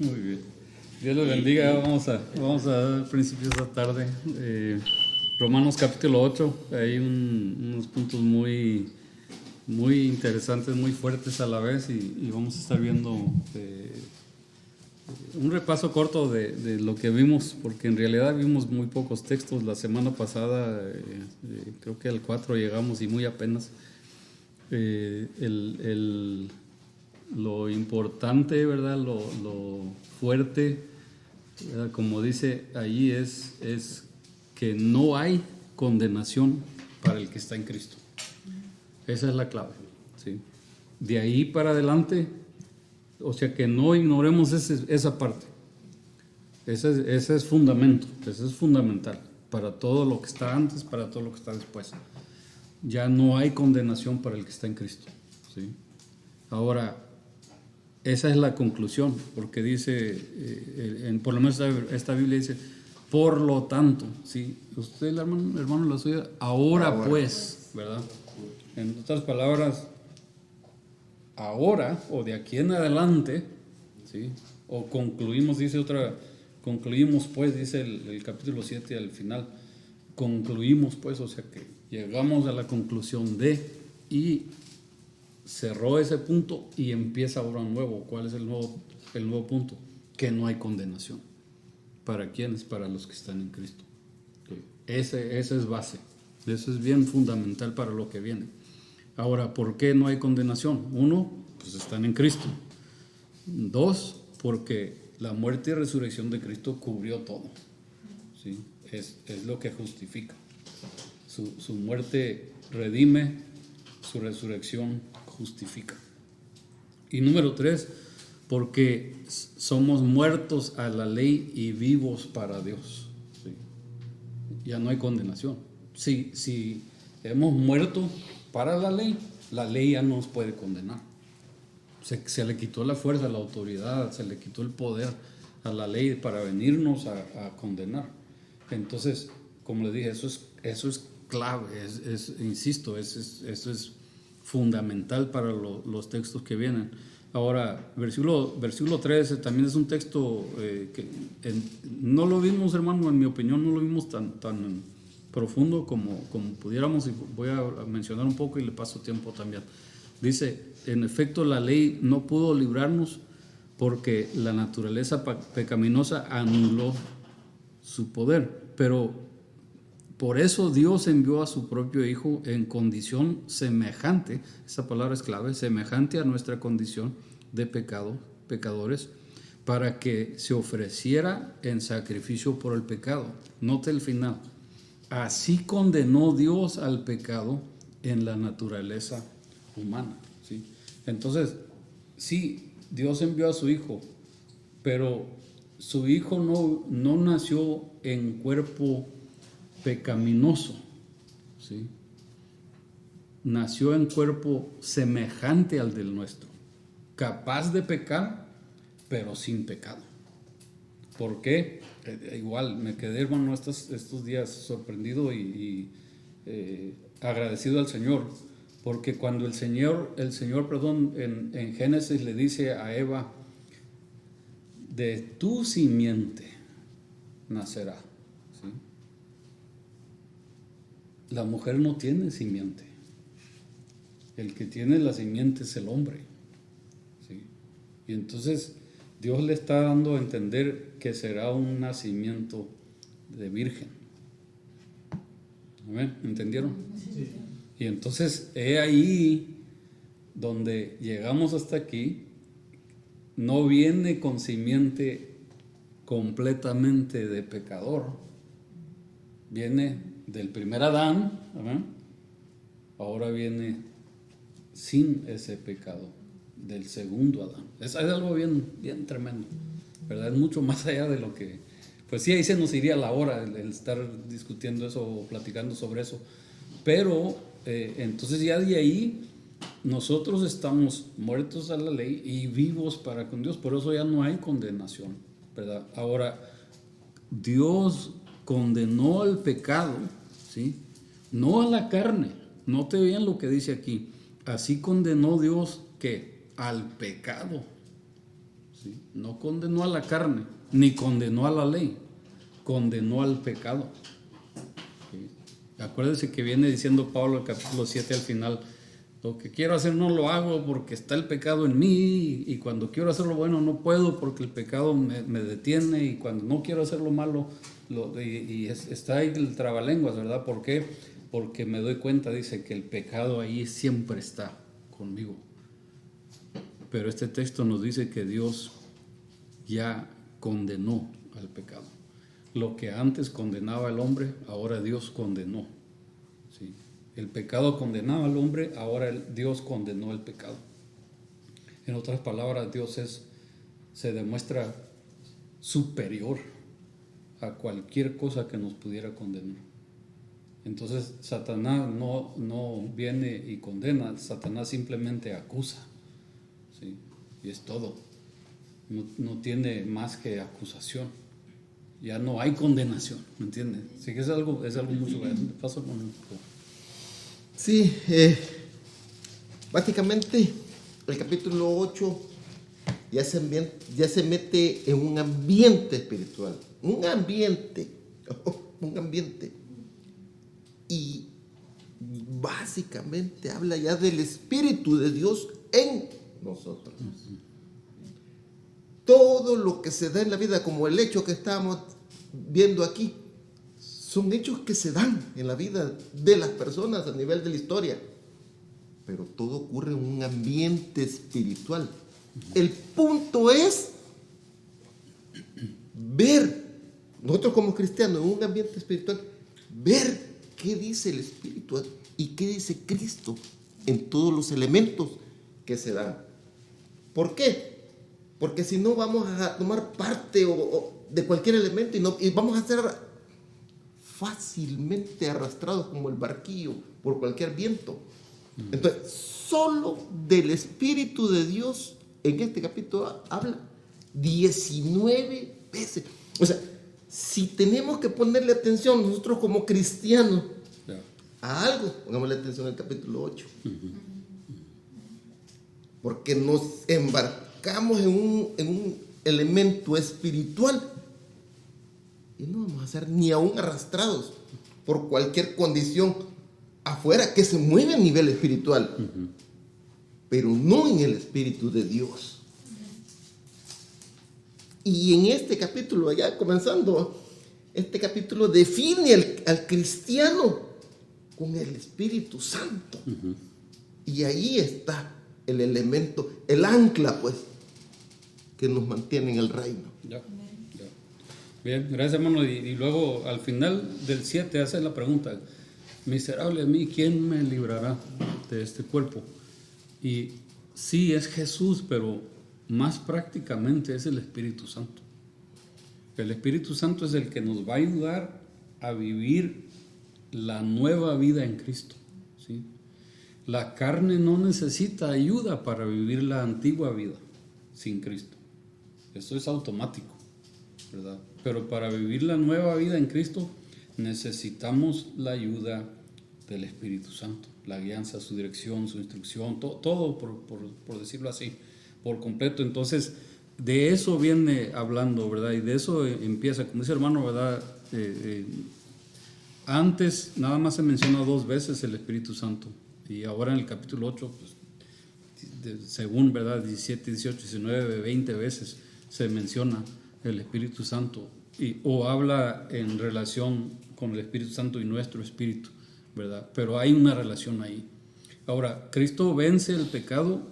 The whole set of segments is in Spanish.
Muy bien. Dios les bendiga. Vamos a dar principio esta tarde. Romanos capítulo 8. Hay unos puntos muy interesantes, muy fuertes a la vez. Y vamos a estar viendo un repaso corto de lo que vimos, porque en realidad vimos muy pocos textos. La semana pasada, creo que al 4 llegamos y muy apenas. Lo importante, ¿verdad? Lo fuerte, ¿verdad? Como dice allí, es que no hay condenación para el que está en Cristo. Esa es la clave, ¿sí? De ahí para adelante, o sea, que no ignoremos esa parte. Ese es fundamento, ese es fundamental para todo lo que está antes, para todo lo que está después. Ya no hay condenación para el que está en Cristo, ¿sí? Ahora, esa es la conclusión, porque dice, por lo menos esta Biblia dice, por lo tanto, ¿sí? Usted, hermano, la suya, ahora pues, ¿verdad? En otras palabras, ahora o de aquí en adelante, ¿sí? O concluimos, dice otra, concluimos pues, dice el capítulo 7 al final, concluimos pues, o sea que llegamos a la conclusión y cerró ese punto y empieza ahora un nuevo. ¿Cuál es el nuevo punto? Que no hay condenación. ¿Para quiénes? Para los que están en Cristo. Ese es base. Eso es bien fundamental para lo que viene. Ahora, ¿por qué no hay condenación? Uno, pues están en Cristo. Dos, porque la muerte y resurrección de Cristo cubrió todo, ¿sí? Es lo que justifica. Su muerte redime, su resurrección justifica. Y número 3, porque somos muertos a la ley y vivos para Dios, ¿sí? Ya no hay condenación. Si hemos muerto para la ley ya no nos puede condenar. Se le quitó la fuerza, la autoridad, se le quitó el poder a la ley para venirnos a condenar. Entonces, como les dije, eso es clave, insisto, eso es fundamental para los textos que vienen. Ahora, versículo 13 también es un texto que no lo vimos, hermano, en mi opinión, no lo vimos tan profundo como pudiéramos, y voy a mencionar un poco y le paso tiempo también. Dice, en efecto, la ley no pudo librarnos porque la naturaleza pecaminosa anuló su poder, pero por eso Dios envió a su propio Hijo en condición semejante, esa palabra es clave, semejante a nuestra condición de pecadores, para que se ofreciera en sacrificio por el pecado. Note el final. Así condenó Dios al pecado en la naturaleza humana, ¿sí? Entonces, sí, Dios envió a su Hijo, pero su Hijo no nació en cuerpo pecaminoso, ¿sí? Nació en cuerpo semejante al del nuestro, capaz de pecar, pero sin pecado. ¿Por qué? Igual me quedé, hermano, estos días sorprendido y agradecido al Señor, porque cuando el Señor en Génesis le dice a Eva, de tu simiente nacerá, ¿sí? La mujer no tiene simiente. El que tiene la simiente es el hombre, ¿sí? Y entonces Dios le está dando a entender que será un nacimiento de virgen. ¿Amén? ¿Entendieron? Sí. Y entonces he ahí donde llegamos hasta aquí. No viene con simiente completamente de pecador. Viene del primer Adán, ¿amén? Ahora viene sin ese pecado del segundo Adán. Es algo bien tremendo, ¿verdad? Es mucho más allá de lo que... Pues sí, ahí se nos iría la hora el estar discutiendo eso o platicando sobre eso. Pero entonces ya de ahí nosotros estamos muertos a la ley y vivos para con Dios. Por eso ya no hay condenación, ¿verdad? Ahora, Dios condenó al pecado, ¿sí? No a la carne. Note bien lo que dice aquí. Así condenó Dios, ¿qué? Al pecado, ¿sí? No condenó a la carne, ni condenó a la ley, condenó al pecado. ¿Sí? Acuérdense que viene diciendo Pablo el capítulo 7 al final: lo que quiero hacer no lo hago porque está el pecado en mí, y cuando quiero hacer lo bueno no puedo porque el pecado me detiene, y cuando no quiero hacer lo malo, está ahí el trabalenguas, ¿verdad? ¿Por qué? Porque me doy cuenta, dice, que el pecado ahí siempre está conmigo. Pero este texto nos dice que Dios ya condenó al pecado. Lo que antes condenaba al hombre, ahora Dios condenó. ¿Sí? El pecado condenaba al hombre, ahora Dios condenó el pecado. En otras palabras, Dios se demuestra superior a cualquier cosa que nos pudiera condenar. Entonces Satanás no viene y condena, Satanás simplemente acusa, ¿sí? Y es todo. No tiene más que acusación. Ya no hay condenación, ¿me entiendes? Así que es algo mucho más. Paso con un poco. Sí, básicamente el capítulo 8 ya se mete en un ambiente espiritual, un ambiente, y básicamente habla ya del Espíritu de Dios en nosotros. Todo lo que se da en la vida, como el hecho que estamos viendo aquí, son hechos que se dan en la vida de las personas a nivel de la historia, pero todo ocurre en un ambiente espiritual. El punto es ver, nosotros como cristianos, en un ambiente espiritual, ver qué dice el Espíritu y qué dice Cristo en todos los elementos que se dan. ¿Por qué? Porque si no, vamos a tomar parte de cualquier elemento y vamos a ser fácilmente arrastrados como el barquillo por cualquier viento. Entonces, solo del Espíritu de Dios en este capítulo habla 19 veces. O sea, si tenemos que ponerle atención nosotros como cristianos a algo, pongámosle atención al capítulo 8. Porque nos embarcamos en un elemento espiritual y no vamos a ser ni aún arrastrados por cualquier condición afuera que se mueve a nivel espiritual, pero no en el Espíritu de Dios. Y en este capítulo, ya comenzando, este capítulo define al cristiano con el Espíritu Santo. Y ahí está el elemento, el ancla, pues, que nos mantiene en el reino. Ya. Bien, gracias, hermano. Y luego al final del 7 hace la pregunta: miserable a mí, ¿quién me librará de este cuerpo? Y sí, es Jesús, pero más prácticamente es el Espíritu Santo. El Espíritu Santo es el que nos va a ayudar a vivir la nueva vida en Cristo, ¿sí? La carne no necesita ayuda para vivir la antigua vida sin Cristo. Eso es automático, ¿verdad? Pero para vivir la nueva vida en Cristo necesitamos la ayuda del Espíritu Santo, la guianza, su dirección, su instrucción, todo por decirlo así, por completo. Entonces, de eso viene hablando, ¿verdad? Y de eso empieza, como dice el hermano, ¿verdad? Antes nada más se menciona 2 veces el Espíritu Santo, y ahora en el capítulo 8, pues, según, ¿verdad? 17, 18, 19, 20 veces se menciona el Espíritu Santo, o habla en relación con el Espíritu Santo y nuestro espíritu, ¿verdad? Pero hay una relación ahí. Ahora, Cristo vence el pecado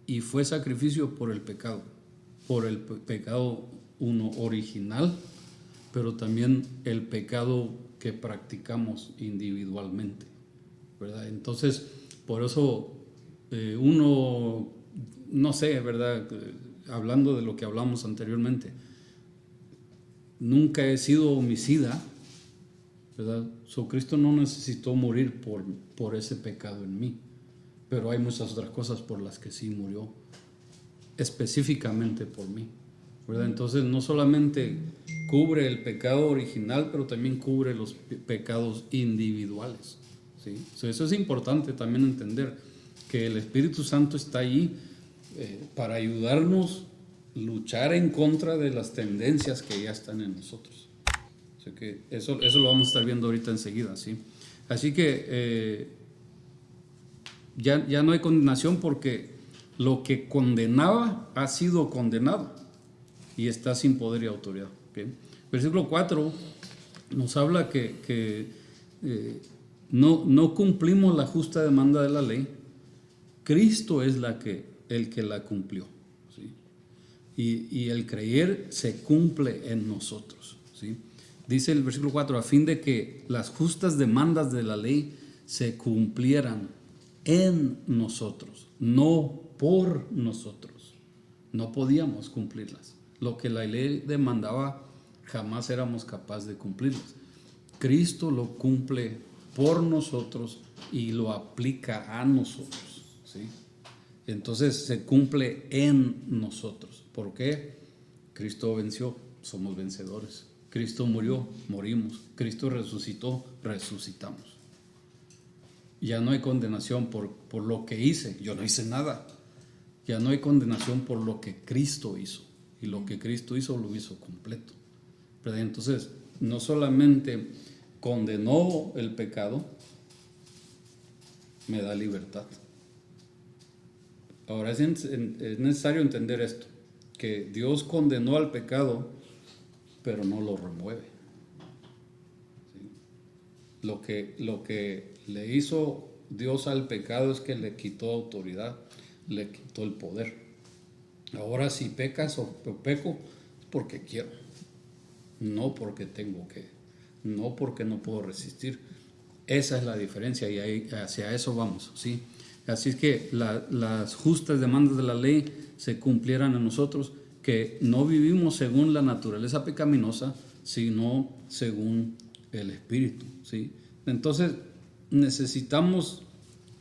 y fue sacrificio por el pecado uno original, pero también el pecado que practicamos individualmente, ¿verdad? Entonces, por eso uno, no sé, ¿verdad? Hablando de lo que hablamos anteriormente, nunca he sido homicida, ¿verdad? Cristo no necesitó morir por ese pecado en mí, pero hay muchas otras cosas por las que sí murió, específicamente por mí, ¿verdad? Entonces no solamente cubre el pecado original, pero también cubre los pecados individuales, ¿sí? Eso es importante también entender, que el Espíritu Santo está ahí para ayudarnos luchar en contra de las tendencias que ya están en nosotros. O sea que eso lo vamos a estar viendo ahorita enseguida, ¿sí? Así que ya no hay condenación, porque lo que condenaba ha sido condenado y está sin poder y autoridad. ¿Bien? Versículo 4 nos habla que no cumplimos la justa demanda de la ley. Cristo es el que la cumplió, ¿sí? Y el creer se cumple en nosotros, ¿sí? Dice el versículo 4, a fin de que las justas demandas de la ley se cumplieran en nosotros, no por nosotros. No podíamos cumplirlas. Lo que la ley demandaba, jamás éramos capaces de cumplirlas. Cristo lo cumple por nosotros y lo aplica a nosotros, ¿sí? Entonces se cumple en nosotros. ¿Por qué? Cristo venció, somos vencedores. Cristo murió, morimos. Cristo resucitó, resucitamos. Ya no hay condenación por lo que hice. Yo no hice nada. Ya no hay condenación por lo que Cristo hizo. Y lo que Cristo hizo, lo hizo completo. ¿Verdad? Entonces, no solamente condenó el pecado, me da libertad. Ahora es necesario entender esto, que Dios condenó al pecado, pero no lo remueve. ¿Sí? Lo que le hizo Dios al pecado es que le quitó autoridad, le quitó el poder. Ahora si pecas o peco, es porque quiero, no porque tengo que, no porque no puedo resistir. Esa es la diferencia y ahí, hacia eso vamos, ¿sí? Así es que las justas demandas de la ley se cumplieran en nosotros, que no vivimos según la naturaleza pecaminosa, sino según el Espíritu, ¿sí? Entonces necesitamos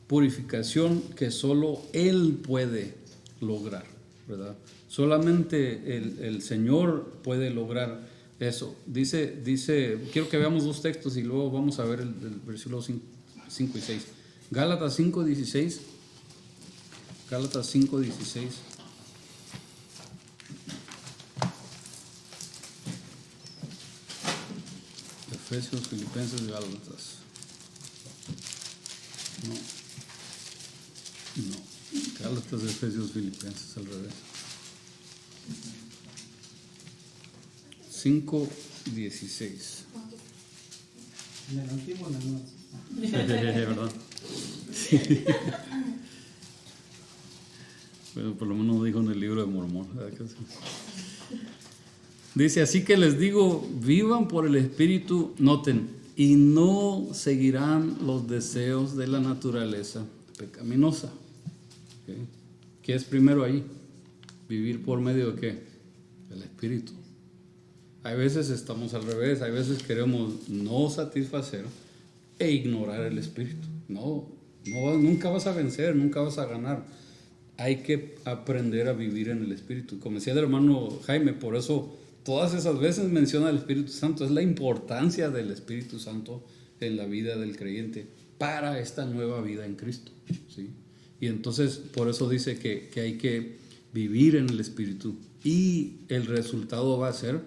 purificación que solo Él puede lograr, ¿verdad? Solamente el Señor puede lograr eso. Dice, quiero que veamos dos textos y luego vamos a ver el versículo 5 y 6. Gálatas 5:16. Gálatas 5:16. Efesios, Filipenses, Gálatas. No. Gálatas, Efesios, Filipenses, al revés. 5:16. En el antiguo, en el nuevo. ¿Verdad? Sí. Bueno, por lo menos dijo en el libro de Mormón. Dice, así que les digo, vivan por el Espíritu, noten, y no seguirán los deseos de la naturaleza pecaminosa. ¿Okay? ¿Qué es primero ahí? Vivir por medio de ¿qué? El Espíritu. Hay veces estamos al revés, hay veces queremos no satisfacer e ignorar el Espíritu. No, nunca vas a vencer, nunca vas a ganar. Hay que aprender a vivir en el Espíritu. Como decía el hermano Jaime, por eso todas esas veces menciona el Espíritu Santo. Es la importancia del Espíritu Santo en la vida del creyente para esta nueva vida en Cristo, ¿sí? Y entonces por eso dice que hay que vivir en el Espíritu, y el resultado va a ser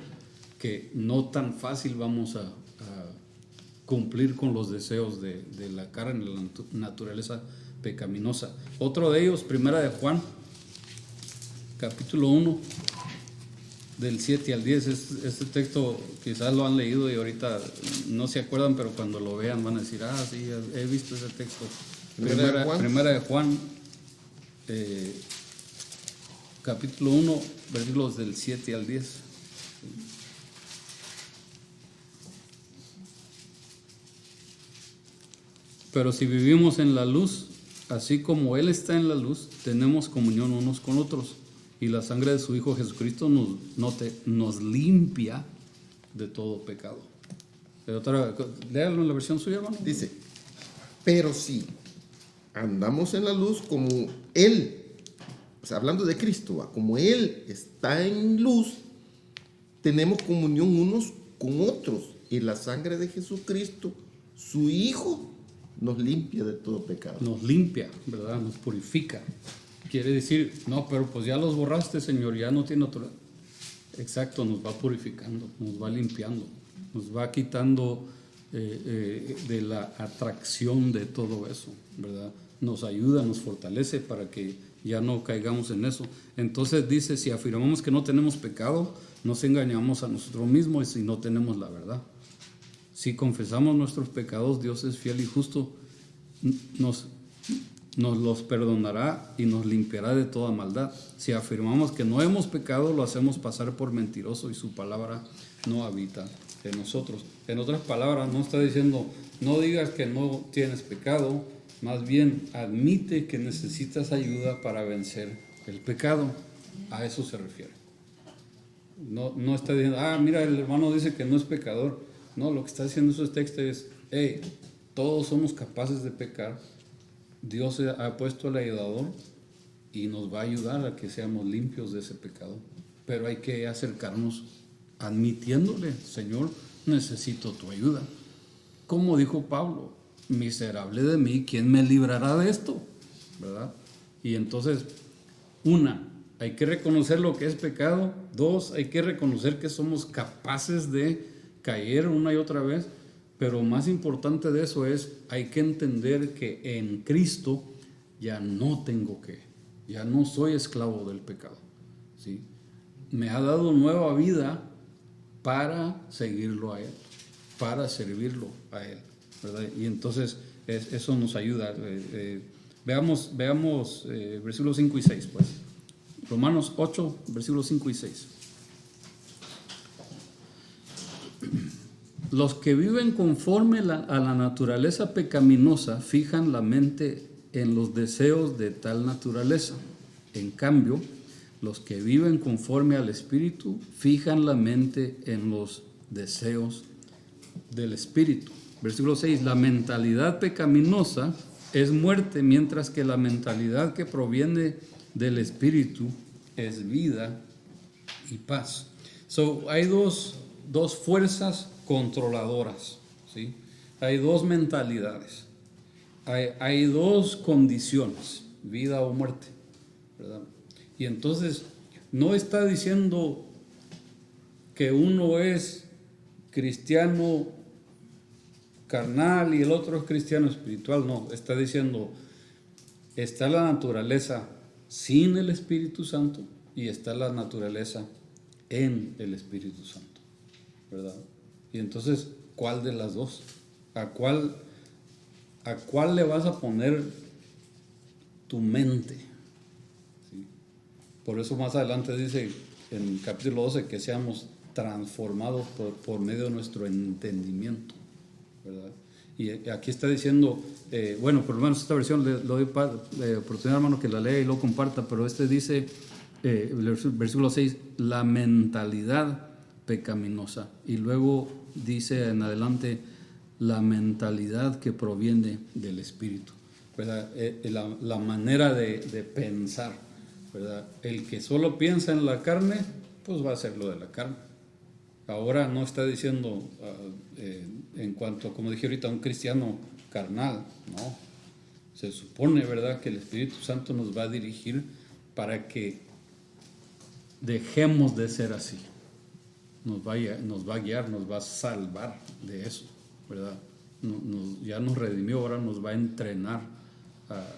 que no tan fácil vamos a cumplir con los deseos de la carne, la naturaleza pecaminosa. Otro de ellos, primera de Juan, capítulo 1, del 7 al 10. Este texto quizás lo han leído y ahorita no se acuerdan, pero cuando lo vean van a decir, sí, he visto ese texto. Primera de Juan, capítulo 1, versículos del 7 al 10. Pero si vivimos en la luz, así como Él está en la luz, tenemos comunión unos con otros. Y la sangre de su Hijo Jesucristo nos limpia de todo pecado. Léalo en la versión suya, hermano. Dice, pero si andamos en la luz como Él, o sea, hablando de Cristo, como Él está en luz, tenemos comunión unos con otros. Y la sangre de Jesucristo, su Hijo, nos limpia de todo pecado. Nos limpia, ¿verdad? Nos purifica. quiere decir, no, pero pues ya los borraste, Señor, ya no tiene otro. Exacto, nos va purificando, nos va limpiando, nos va quitando de la atracción de todo eso, ¿verdad? Nos ayuda, nos fortalece para que ya no caigamos en eso. Entonces dice, si afirmamos que no tenemos pecado, nos engañamos a nosotros mismos y no tenemos la verdad. Si confesamos nuestros pecados, Dios es fiel y justo, nos los perdonará y nos limpiará de toda maldad. Si afirmamos que no hemos pecado, lo hacemos pasar por mentiroso y su palabra no habita en nosotros. En otras palabras, no está diciendo, no digas que no tienes pecado, más bien admite que necesitas ayuda para vencer el pecado. A eso se refiere. No está diciendo, mira, el hermano dice que no es pecador. No, lo que está diciendo esos textos es, todos somos capaces de pecar. Dios ha puesto el ayudador y nos va a ayudar a que seamos limpios de ese pecado. Pero hay que acercarnos admitiéndole, Señor, necesito tu ayuda. Como dijo Pablo, miserable de mí, ¿quién me librará de esto? ¿Verdad? Y entonces, hay que reconocer lo que es pecado. 2, hay que reconocer que somos capaces de caer una y otra vez. Pero más importante de eso es, hay que entender que en Cristo ya no soy esclavo del pecado, ¿sí? Me ha dado nueva vida para seguirlo a Él, para servirlo a Él, ¿verdad? Y entonces eso nos ayuda. Veamos versículos 5 y 6, pues. Romanos 8, versículos 5 y 6. Los que viven conforme a la naturaleza pecaminosa fijan la mente en los deseos de tal naturaleza. En cambio, los que viven conforme al Espíritu fijan la mente en los deseos del Espíritu. Versículo 6. La mentalidad pecaminosa es muerte, mientras que la mentalidad que proviene del Espíritu es vida y paz. Hay dos fuerzas controladoras, ¿sí? Hay dos mentalidades, hay dos condiciones, vida o muerte, ¿verdad? Y entonces no está diciendo que uno es cristiano carnal y el otro es cristiano espiritual, no, está diciendo, está la naturaleza sin el Espíritu Santo y está la naturaleza en el Espíritu Santo, ¿verdad? Y entonces, ¿cuál de las dos? ¿A cuál le vas a poner tu mente? ¿Sí? Por eso más adelante dice en el capítulo 12 que seamos transformados por medio de nuestro entendimiento, ¿verdad? Y aquí está diciendo, por lo menos esta versión le doy oportunidad, hermano, que la lea y lo comparta, pero dice, versículo 6, la mentalidad pecaminosa, y luego dice en adelante la mentalidad que proviene del Espíritu, ¿verdad? La manera de pensar, ¿verdad? El que solo piensa en la carne, pues va a hacer lo de la carne. Ahora no está diciendo en cuanto, como dije ahorita, a un cristiano carnal, no. Se supone, ¿verdad?, que el Espíritu Santo nos va a dirigir para que dejemos de ser así. Nos va a guiar, nos va a salvar de eso, ¿verdad? Ya nos redimió, ahora nos va a entrenar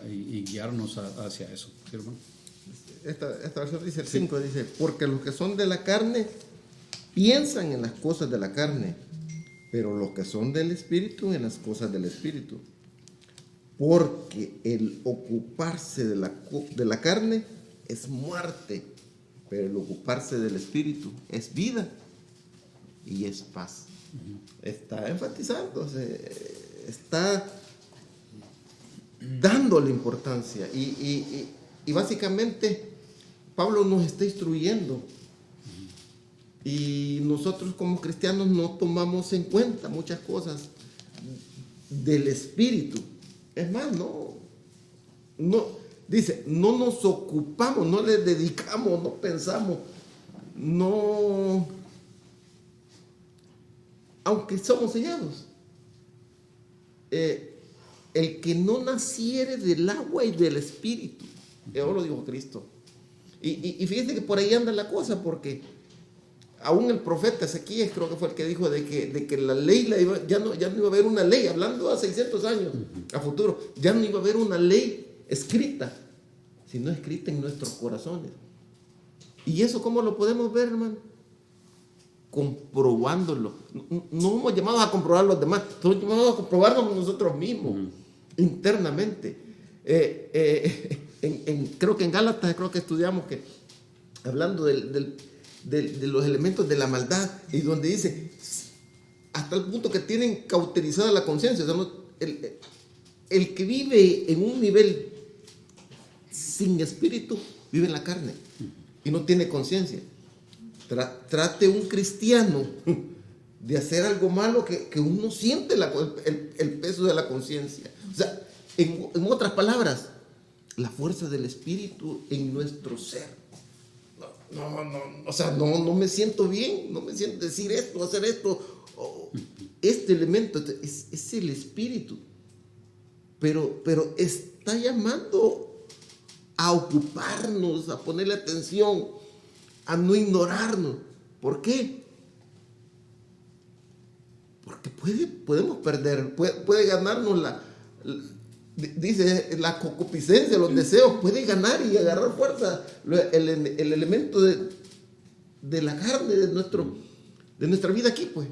y guiarnos hacia eso, ¿sí, hermano? Esta versión dice el 5, dice, porque los que son de la carne piensan en las cosas de la carne, pero los que son del Espíritu en las cosas del Espíritu. Porque el ocuparse de la carne es muerte, pero el ocuparse del Espíritu es vida y es paz. Está enfatizando, está dándole importancia y básicamente Pablo nos está instruyendo y nosotros como cristianos no tomamos en cuenta muchas cosas del Espíritu. Es más, dice, no nos ocupamos, no le dedicamos, no pensamos, no, aunque somos sellados. El que no naciere del agua y del Espíritu Eso lo dijo Cristo. Y fíjense que por ahí anda la cosa, porque aún el profeta Ezequías creo que fue el que dijo de que la ley ya no iba a haber una ley, hablando a 600 años a futuro, ya no iba a haber una ley escrita, sino escrita en nuestros corazones. ¿Y eso cómo lo podemos ver, hermano? Comprobándolo. No somos llamados a comprobar a los demás, somos llamados a comprobarnos nosotros mismos, internamente. Creo que en Gálatas, creo que estudiamos que, hablando de los elementos de la maldad, y donde dice, hasta el punto que tienen cauterizada la conciencia. O sea, el que vive en un nivel sin espíritu, vive en la carne y no tiene conciencia. Trate un cristiano de hacer algo malo que uno siente el peso de la conciencia. O sea, en otras palabras, la fuerza del espíritu en nuestro ser. O sea, no me siento bien, no me siento decir esto, hacer esto. Este elemento es el espíritu. Pero está llamando a ocuparnos, a ponerle atención, a no ignorarnos. ¿Por qué? Porque podemos perder, puede ganarnos dice la concupiscencia, los deseos, puede ganar y agarrar fuerza el elemento de la carne, de nuestra vida aquí, pues,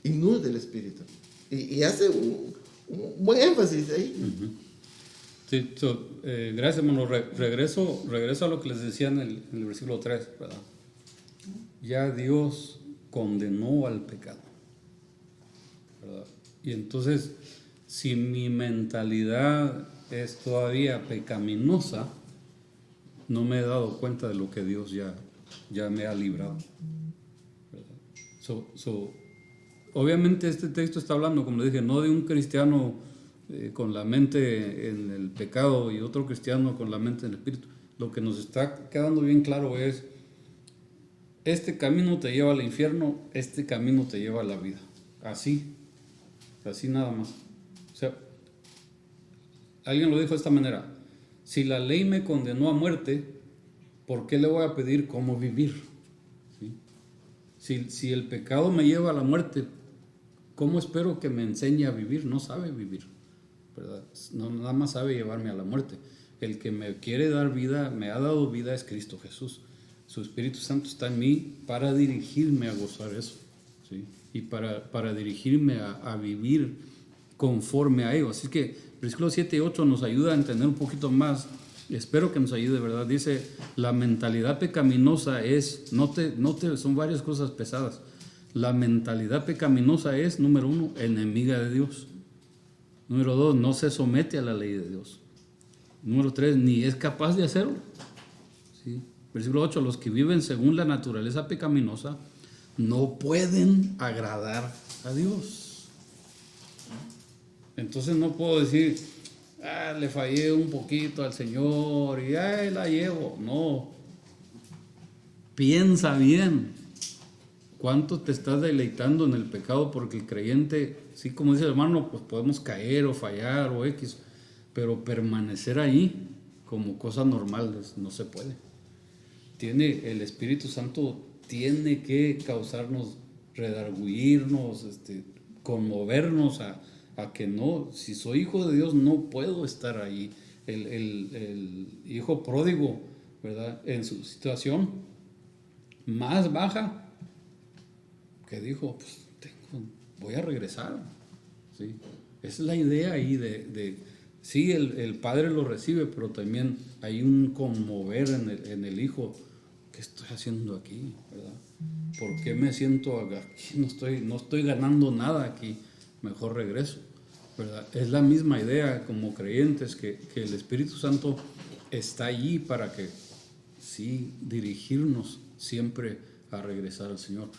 y no del espíritu. Y hace un buen énfasis ahí. Sí, gracias, hermano. Regreso a lo que les decía en el versículo 3, ¿verdad? Ya Dios condenó al pecado, ¿verdad? Y entonces, si mi mentalidad es todavía pecaminosa, no me he dado cuenta de lo que Dios ya me ha librado, ¿verdad? Obviamente este texto está hablando, como le dije, no de un cristiano con la mente en el pecado y otro cristiano con la mente en el espíritu. Lo que nos está quedando bien claro es, este camino te lleva al infierno, este camino te lleva a la vida. Así nada más. O sea, alguien lo dijo de esta manera: si la ley me condenó a muerte, ¿por qué le voy a pedir cómo vivir? ¿Sí? Si el pecado me lleva a la muerte, ¿cómo espero que me enseñe a vivir? No sabe vivir, ¿verdad? No, nada más sabe llevarme a la muerte. El que me quiere dar vida, me ha dado vida, es Cristo Jesús. Su Espíritu Santo está en mí para dirigirme a gozar eso, ¿sí? Y para dirigirme a vivir conforme a ello. Así que versículos 7 y 8 nos ayuda a entender un poquito más. Espero que nos ayude, ¿verdad? Dice, la mentalidad pecaminosa son varias cosas pesadas. La mentalidad pecaminosa es, número 1, enemiga de Dios. Número 2, no se somete a la ley de Dios. Número 3, ni es capaz de hacerlo. ¿Sí? Versículo 8, los que viven según la naturaleza pecaminosa no pueden agradar a Dios. Entonces no puedo decir, le fallé un poquito al Señor y la llevo. No. Piensa bien. ¿Cuánto te estás deleitando en el pecado? Porque el creyente, sí, como dice el hermano, pues podemos caer o fallar o X, pero permanecer ahí como cosa normal no se puede. El Espíritu Santo tiene que causarnos, redarguirnos, conmovernos a que no, si soy hijo de Dios no puedo estar ahí. El hijo pródigo, ¿verdad? En su situación más baja, que dijo, pues voy a regresar, ¿sí? Esa es la idea ahí sí, el padre lo recibe, pero también hay un conmover en el hijo. ¿Qué estoy haciendo aquí, verdad? ¿Por qué me siento aquí? No estoy ganando nada aquí, mejor regreso, ¿verdad? Es la misma idea como creyentes, que el Espíritu Santo está allí para que, sí, dirigirnos siempre a regresar al Señor.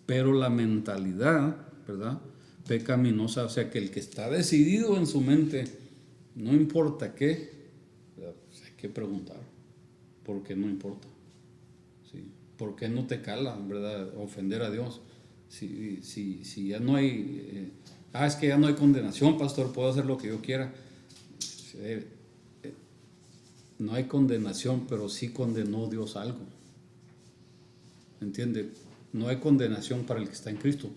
Pero la mentalidad, ¿verdad?, pecaminosa, o sea, que el que está decidido en su mente, no importa qué, ¿verdad? Pues hay que preguntar, ¿por qué no importa? ¿Sí? ¿Por qué no te cala, verdad, ofender a Dios? Si ya no hay, es que ya no hay condenación, pastor, puedo hacer lo que yo quiera. no hay condenación, pero sí condenó Dios algo. ¿Entiende? No hay condenación para el que está en Cristo,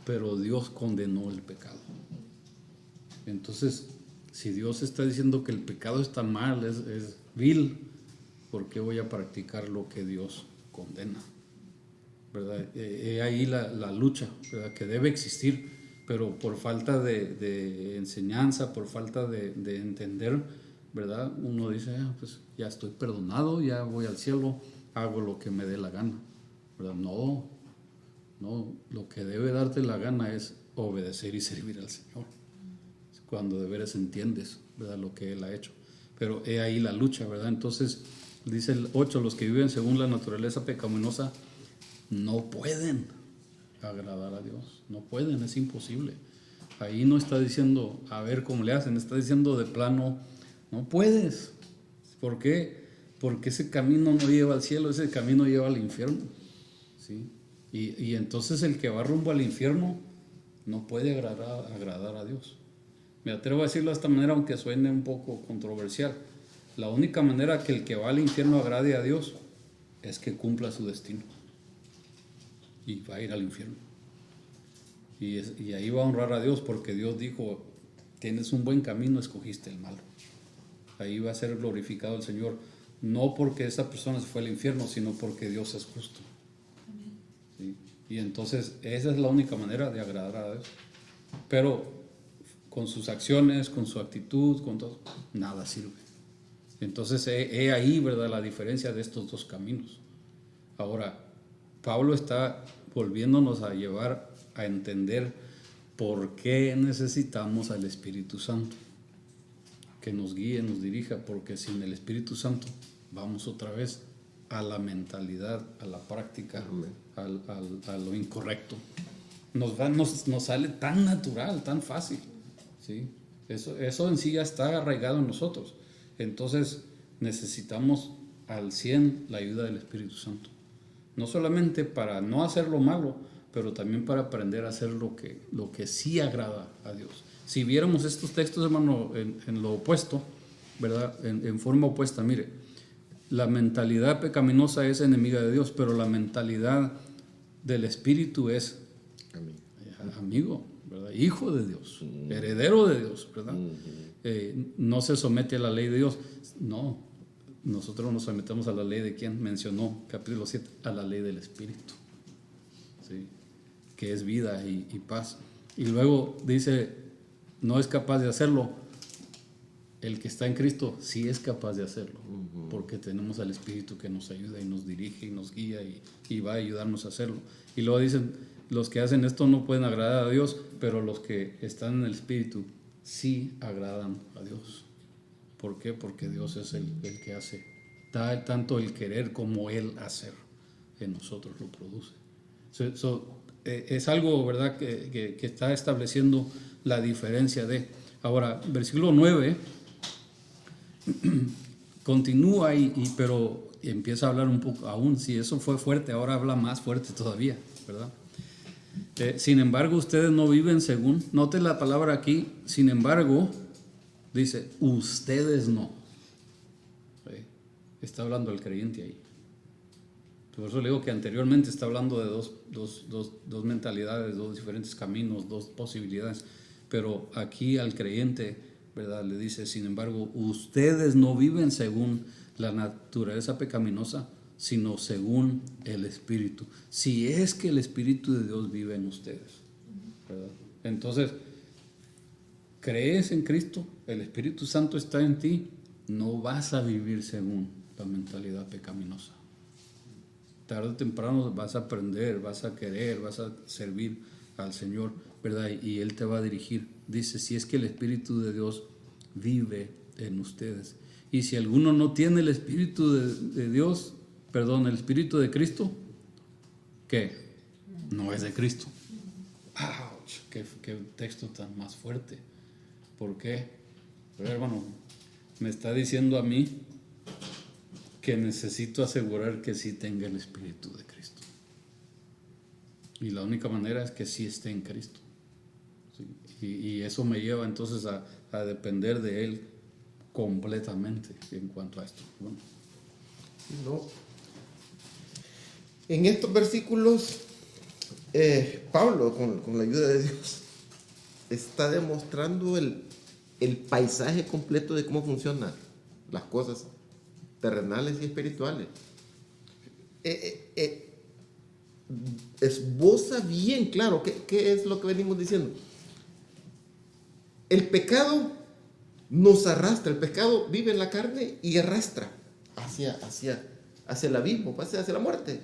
pero Dios condenó el pecado. Entonces, si Dios está diciendo que el pecado está mal, es vil, ¿por qué voy a practicar lo que Dios condena? ¿Verdad? Ahí la lucha, ¿verdad? Que debe existir, pero por falta de enseñanza, por falta de entender, ¿verdad? Uno dice, pues ya estoy perdonado, ya voy al cielo, hago lo que me dé la gana, ¿verdad? No, lo que debe darte la gana es obedecer y servir al Señor, cuando de veras entiendes, ¿verdad? Lo que Él ha hecho. Pero he ahí la lucha, ¿verdad? Entonces, dice el 8, los que viven según la naturaleza pecaminosa no pueden agradar a Dios, no pueden, es imposible. Ahí no está diciendo a ver cómo le hacen, está diciendo de plano, no puedes. ¿Por qué? Porque ese camino no lleva al cielo, ese camino lleva al infierno, ¿sí? Y entonces el que va rumbo al infierno no puede agradar a Dios. Me atrevo a decirlo de esta manera, aunque suene un poco controversial. La única manera que el que va al infierno agrade a Dios es que cumpla su destino. Y va a ir al infierno. Y ahí va a honrar a Dios, porque Dios dijo, tienes un buen camino, escogiste el malo. Ahí va a ser glorificado el Señor, no porque esa persona se fue al infierno, sino porque Dios es justo. ¿Sí? Y entonces esa es la única manera de agradar a Dios. Pero con sus acciones, con su actitud, con todo, nada sirve. Entonces he ahí, ¿verdad?, la diferencia de estos dos caminos. Ahora, Pablo está volviéndonos a llevar a entender por qué necesitamos al Espíritu Santo, que nos guíe, nos dirija, porque sin el Espíritu Santo vamos otra vez a la mentalidad, a la práctica, a lo incorrecto. Nos sale tan natural, tan fácil, ¿sí? Eso en sí ya está arraigado en nosotros. Entonces necesitamos al 100 la ayuda del Espíritu Santo. No solamente para no hacer lo malo, pero también para aprender a hacer lo que sí agrada a Dios. Si viéramos estos textos, hermano, en lo opuesto, ¿verdad? En forma opuesta, mire, la mentalidad pecaminosa es enemiga de Dios, pero la mentalidad del Espíritu es amigo, ¿verdad? Hijo de Dios, heredero de Dios, ¿verdad? No se somete a la ley de Dios, no. Nosotros nos sometemos a la ley de quien mencionó, capítulo 7, a la ley del Espíritu, ¿sí? Que es vida y paz. Y luego dice, no es capaz de hacerlo. El que está en Cristo sí es capaz de hacerlo, porque tenemos al Espíritu que nos ayuda y nos dirige y nos guía y va a ayudarnos a hacerlo. Y luego dicen, los que hacen esto no pueden agradar a Dios, pero los que están en el Espíritu sí agradan a Dios. ¿Por qué? Porque Dios es el que hace, tanto el querer como el hacer en nosotros lo produce. Es algo, ¿verdad?, que está estableciendo la diferencia de. Ahora, versículo 9 continúa pero empieza a hablar un poco, aún si eso fue fuerte, ahora habla más fuerte todavía, ¿verdad? Sin embargo, ustedes no viven según, note la palabra aquí, sin embargo, dice, ustedes no. Está hablando el creyente ahí. Por eso le digo que anteriormente está hablando de dos mentalidades, dos diferentes caminos, dos posibilidades. Pero aquí al creyente, ¿verdad?, le dice, sin embargo, ustedes no viven según la naturaleza pecaminosa, sino según el Espíritu. Si es que el Espíritu de Dios vive en ustedes, ¿verdad? Entonces, crees en Cristo, el Espíritu Santo está en ti, no vas a vivir según la mentalidad pecaminosa. Tarde o temprano vas a aprender, vas a querer, vas a servir al Señor, ¿verdad? Y Él te va a dirigir. Dice, si es que el Espíritu de Dios vive en ustedes. Y si alguno no tiene el Espíritu de Dios, el Espíritu de Cristo, ¿qué? No es de Cristo. ¡Auch! Qué texto tan más fuerte. ¿Por qué? Pero, hermano, me está diciendo a mí que necesito asegurar que sí tenga el Espíritu de Cristo. Y la única manera es que sí esté en Cristo. ¿Sí? Y eso me lleva entonces a depender de Él completamente en cuanto a esto. Bueno, ¿no? En estos versículos, Pablo, con la ayuda de Dios, está demostrando el paisaje completo de cómo funcionan las cosas terrenales y espirituales. Esboza bien claro qué es lo que venimos diciendo. El pecado nos arrastra, el pecado vive en la carne y arrastra hacia el abismo, hacia la muerte,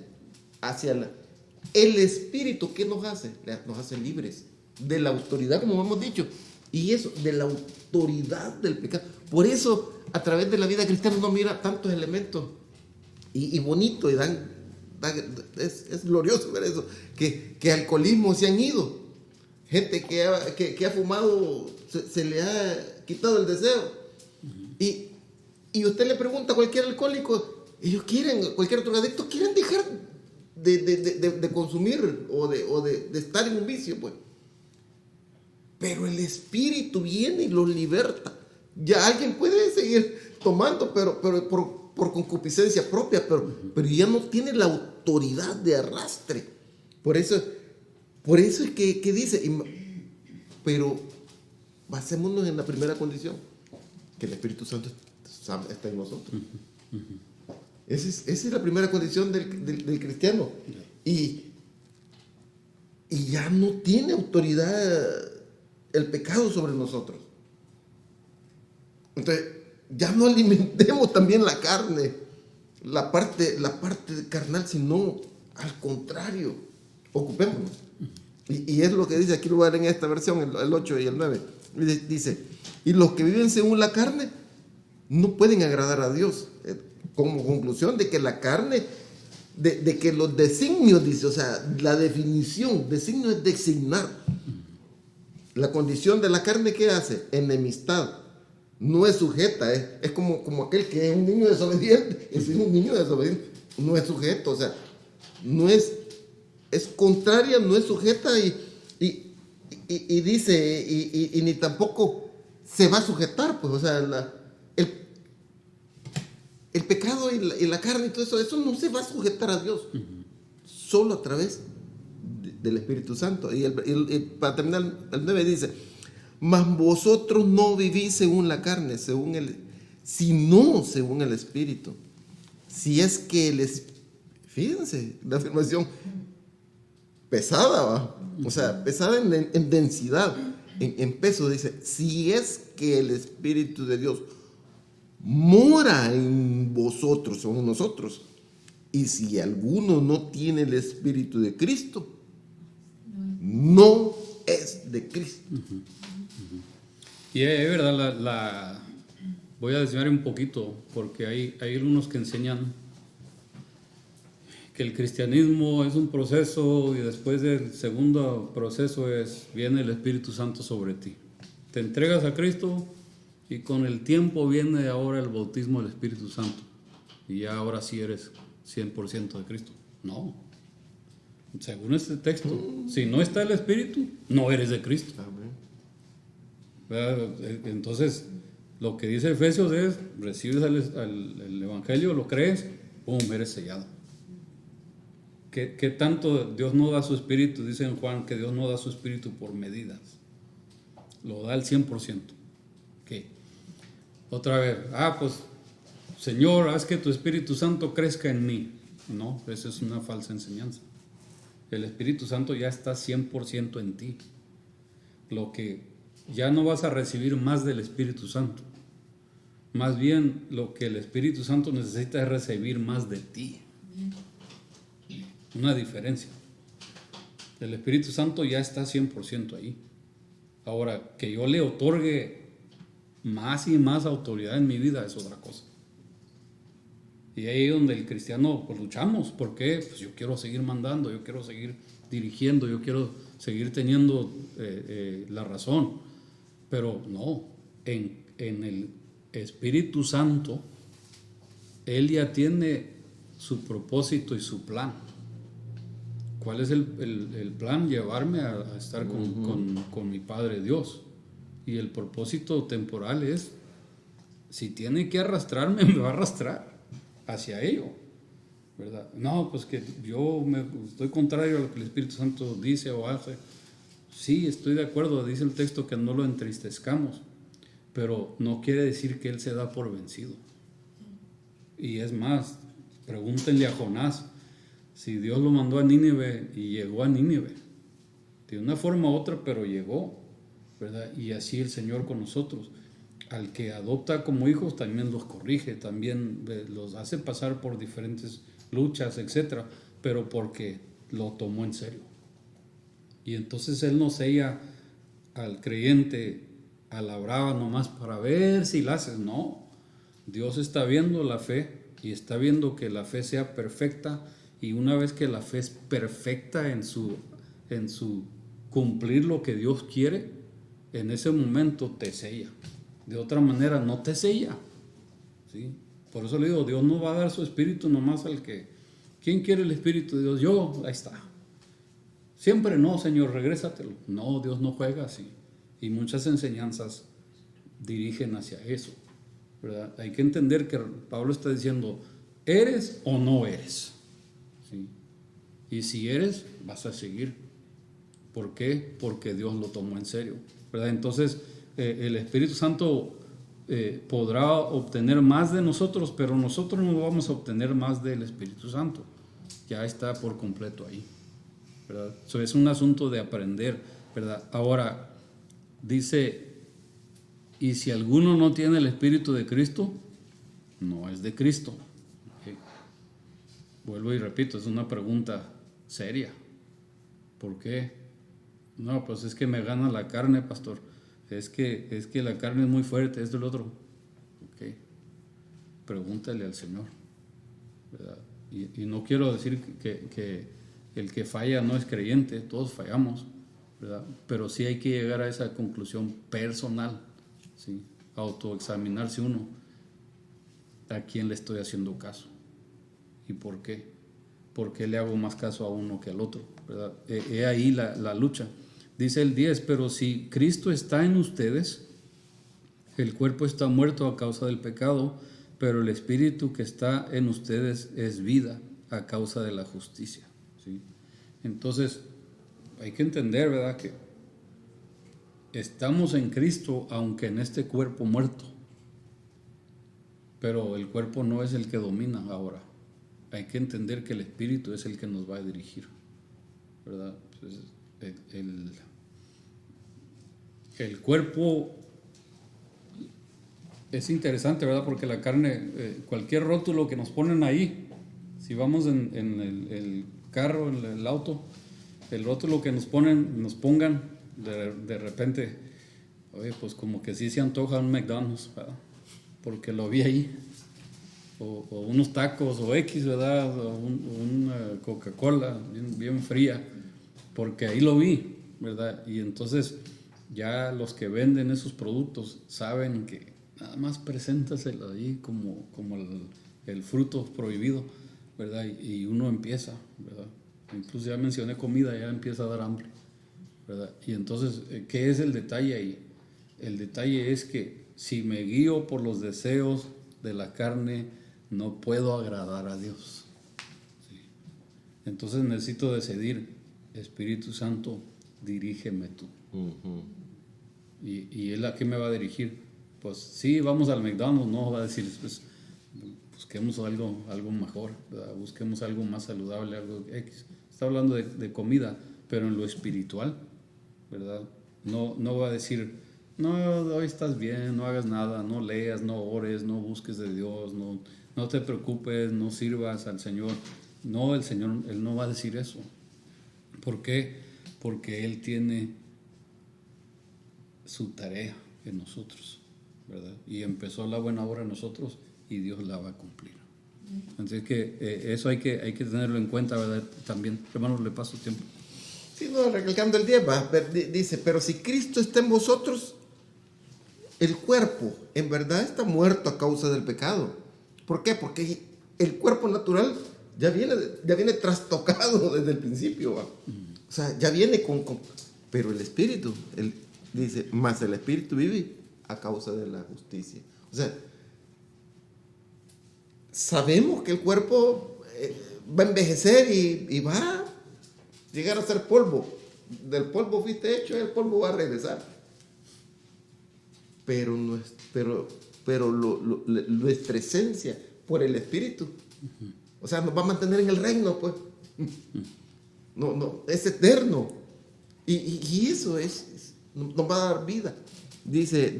el espíritu. ¿Qué nos hace? Nos hace libres de la autoridad, como hemos dicho, y eso, de la autoridad del pecado. Por eso, a través de la vida cristiana uno mira tantos elementos y bonito, y es glorioso ver eso, que alcoholismo se han ido, gente que ha fumado, se le ha quitado el deseo, y usted le pregunta a cualquier alcohólico, ellos quieren, cualquier otro adicto, quieren dejar de consumir o de estar en un vicio, pues. Pero el Espíritu viene y los liberta. Ya alguien puede seguir tomando, pero por concupiscencia propia, pero ya no tiene la autoridad de arrastre. Por eso es que dice, pero basémonos en la primera condición, que el Espíritu Santo está en nosotros. Esa es la primera condición del cristiano. Y ya no tiene autoridad el pecado sobre nosotros. Entonces, ya no alimentemos también la carne, la parte carnal, sino al contrario, ocupémonos. Y es lo que dice aquí, lo voy a leer en esta versión, el 8 y el 9. Dice, y los que viven según la carne no pueden agradar a Dios. Como conclusión de que la carne, de que los designios, dice, o sea, la definición, designio es designar. La condición de la carne, ¿qué hace? Enemistad. No es sujeta, es como aquel que es un niño desobediente. Es un niño desobediente, no es sujeto, o sea, no es contraria, no es sujeta y dice, y ni tampoco se va a sujetar, pues, o sea, el pecado y la carne y todo eso no se va a sujetar a Dios, solo a través del Espíritu Santo. Y para terminar, el 9 dice, mas vosotros no vivís según la carne, sino según el Espíritu. Si es que fíjense, la afirmación pesada, ¿va? O sea, pesada en densidad, en peso, dice, si es que el Espíritu de Dios mora en vosotros o en nosotros, y si alguno no tiene el Espíritu de Cristo, no es de Cristo. Y es verdad, voy a desviar un poquito, porque hay algunos que enseñan que el cristianismo es un proceso y después del segundo proceso viene el Espíritu Santo sobre ti. Te entregas a Cristo y con el tiempo viene ahora el bautismo del Espíritu Santo. Y ya ahora sí eres 100% de Cristo. No. Según este texto, si no está el Espíritu, no eres de Cristo. Entonces, lo que dice Efesios es, recibes el Evangelio, lo crees, ¡pum!, eres sellado. ¿Qué tanto Dios no da su Espíritu? Dice en Juan que Dios no da su Espíritu por medidas. Lo da al 100%. ¿Qué? Otra vez, pues, Señor, haz que tu Espíritu Santo crezca en mí. No, esa es una falsa enseñanza. El Espíritu Santo ya está 100% en ti. Lo que ya no vas a recibir más del Espíritu Santo. Más bien, lo que el Espíritu Santo necesita es recibir más de ti. Una diferencia. El Espíritu Santo ya está 100% ahí. Ahora, que yo le otorgue más y más autoridad en mi vida es otra cosa. Y ahí es donde el cristiano, pues, luchamos. ¿Por qué? Pues yo quiero seguir mandando, yo quiero seguir dirigiendo, yo quiero seguir teniendo la razón. Pero no, en el Espíritu Santo, Él ya tiene su propósito y su plan. ¿Cuál es el plan? Llevarme a estar con mi Padre Dios. Y el propósito temporal es si tiene que arrastrarme, me va a arrastrar hacia ello, ¿verdad? No, pues que estoy contrario a lo que el Espíritu Santo dice o hace. Sí, estoy de acuerdo, dice el texto que no lo entristezcamos, pero no quiere decir que Él se da por vencido. Y es más, pregúntenle a Jonás, si Dios lo mandó a Nínive y llegó a Nínive, de una forma u otra, pero llegó, ¿verdad? Y así el Señor con nosotros. Al que adopta como hijos también los corrige, también los hace pasar por diferentes luchas, etcétera, pero porque lo tomó en serio. Y entonces Él no sella al creyente a la brava nomás para ver si la haces. No, Dios está viendo la fe y está viendo que la fe sea perfecta, y una vez que la fe es perfecta en su cumplir lo que Dios quiere, en ese momento te sella. De otra manera no te sella, ¿sí? Por eso le digo, Dios no va a dar su espíritu nomás al que... ¿Quién quiere el espíritu de Dios? Yo, ahí está. Siempre no, Señor, regrésatelo. No, Dios no juega así. Y muchas enseñanzas dirigen hacia eso, ¿verdad? Hay que entender que Pablo está diciendo, ¿eres o no eres? ¿Sí? Y si eres, vas a seguir. ¿Por qué? Porque Dios lo tomó en serio, ¿verdad? Entonces, el Espíritu Santo podrá obtener más de nosotros, pero nosotros no vamos a obtener más del Espíritu Santo. Ya está por completo ahí, ¿verdad? Eso es un asunto de aprender, ¿verdad? Ahora, dice, y si alguno no tiene el Espíritu de Cristo, no es de Cristo. ¿Okay? Vuelvo y repito, es una pregunta seria. ¿Por qué? No, pues es que me gana la carne, pastor. Es que la carne es muy fuerte, es del otro. Ok. Pregúntale al Señor, ¿verdad? Y no quiero decir que el que falla no es creyente, todos fallamos, ¿verdad? Pero sí hay que llegar a esa conclusión personal, ¿sí? Autoexaminarse uno. ¿A quién le estoy haciendo caso? ¿Y por qué? ¿Por qué le hago más caso a uno que al otro? ¿Verdad? He ahí la lucha. Dice el 10, pero si Cristo está en ustedes, el cuerpo está muerto a causa del pecado, pero el espíritu que está en ustedes es vida a causa de la justicia. ¿Sí? Entonces, hay que entender, ¿verdad?, que estamos en Cristo, aunque en este cuerpo muerto, pero el cuerpo no es el que domina ahora. Hay que entender que el espíritu es el que nos va a dirigir, ¿verdad? Pues, el cuerpo es interesante, ¿verdad? Porque la carne, cualquier rótulo que nos ponen ahí, si vamos en el carro, en el auto, el rótulo que nos pongan, de repente, oye, pues como que sí se antoja un McDonald's, ¿verdad? Porque lo vi ahí, o unos tacos, o X, ¿verdad? O una Coca-Cola bien fría, porque ahí lo vi, ¿verdad? Y entonces ya los que venden esos productos saben que nada más preséntaselo ahí como el fruto prohibido, ¿verdad? Y uno empieza, ¿verdad? Incluso ya mencioné comida, ya empieza a dar hambre, ¿verdad? Y entonces, ¿qué es el detalle ahí? El detalle es que si me guío por los deseos de la carne, no puedo agradar a Dios. ¿Sí? Entonces necesito decidir, Espíritu Santo, dirígeme tú. Uh-huh. ¿Y él a qué me va a dirigir? Pues sí, vamos al McDonald's, no va a decir, pues, busquemos algo mejor, ¿verdad? Busquemos algo más saludable, algo X. Está hablando de comida, pero en lo espiritual, ¿verdad? No va a decir, no, hoy estás bien, no hagas nada, no leas, no ores, no busques de Dios, no te preocupes, no sirvas al Señor. No, el Señor, Él no va a decir eso. ¿Por qué? Porque Él tiene su tarea en nosotros, ¿verdad? Y empezó la buena obra en nosotros y Dios la va a cumplir. Entonces que eso hay que tenerlo en cuenta, ¿verdad? También, hermanos, le paso tiempo. Sí, no, recalcando el 10, dice, pero si Cristo está en vosotros, el cuerpo en verdad está muerto a causa del pecado. ¿Por qué? Porque el cuerpo natural ya viene trastocado desde el principio, ¿va? O sea, ya viene pero el espíritu, dice, más el espíritu vive a causa de la justicia. O sea, sabemos que el cuerpo va a envejecer y va a llegar a ser polvo. Del polvo fuiste hecho y el polvo va a regresar. Pero nuestra esencia por el Espíritu, o sea, nos va a mantener en el reino, pues. No, es eterno. Y eso nos va a dar vida. Dice,